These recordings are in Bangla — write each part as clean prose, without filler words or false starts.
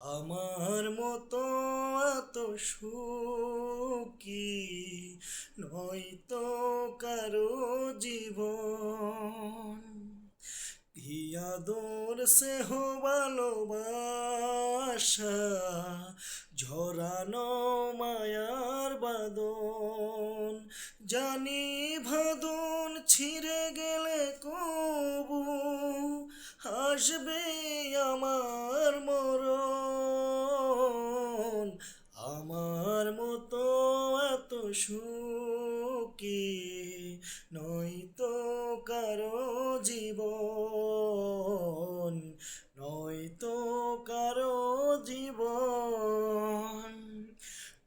আমার মতো এত সুখী নয়তো কারো জীবন। কি আদর স্নেহ ভালোবাসা, ঝরানো মায়ার বাঁধন। জানি ভাদন ছিঁড়ে গেলে কবু আসবে আমার মরণ। আমার মতো এত সুখী নয়তো কারো জীবন, নয়তো কারো জীবন।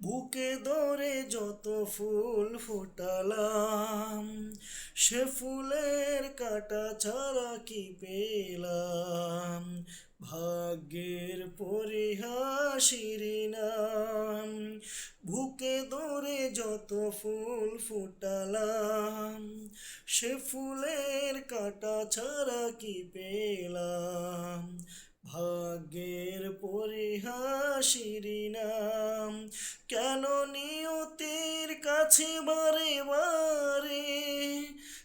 বুকে ধরে যত ফুল ফোটালাম, সে ফুলের কাঁটা ছাড়া কি পেলাম। ভাগ্যের পরিহাসির নাম। বুকে ধরে যত ফুল ফোটালাম, সে ফুলের কাঁটা ছাড়া কি পেলাম। ভাগ্যের পরিহাসির নাম। কেন নিয়তির কাছে বারে বারে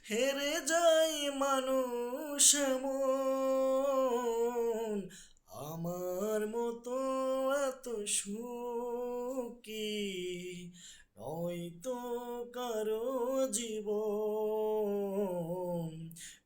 হেরে যায় মানুষ এমন। আমার মতো এত সুখী নয়তো কারো জীবন,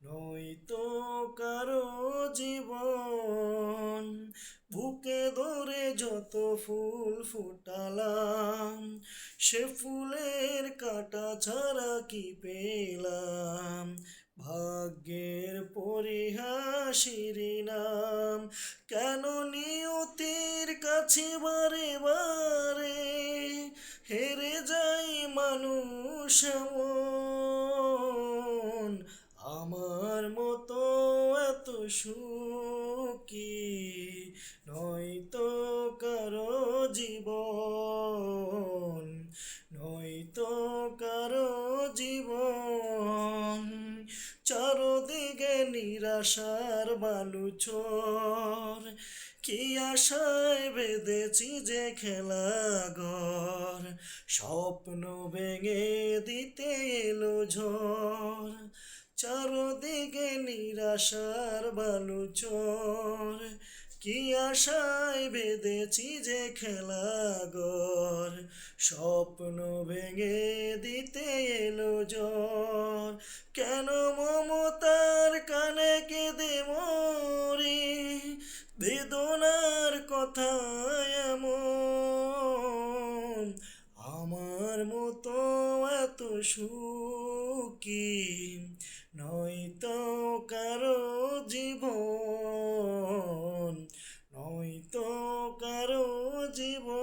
নয়তো কারো জীবন। বুকে ধরে যত ফুল ফোটালাম, সে ফুলের কাঁটা ছাড়া কি পেলাম। ভাগ্যের পরিহাসির নাম। কেন নিয়তির কাছে বারে বারে হেরে যায় মানুষ এমন। আমার মতো এত সুখী নয়তো কারো জীবন, নয়তো কারো জীবন। চারদিকে নিরাশার বালুচর, কি আশায় বেঁধেছি যে খেলা ঘর। স্বপ্ন ভেঙে দিতে এলো ঝড়। চারদিকে নিরাশার বালুচর, কি আশায় বেঁধেছি যে খেলা ঘর। স্বপ্ন ভেঙে দিতে এলো ঝড়। কেন মমতার কানে কেঁদে মরি, বেদনার কথা এমন। আমার মতো এত সুখী নয়তো কারো জীবন, নয়তো কারো জীবন।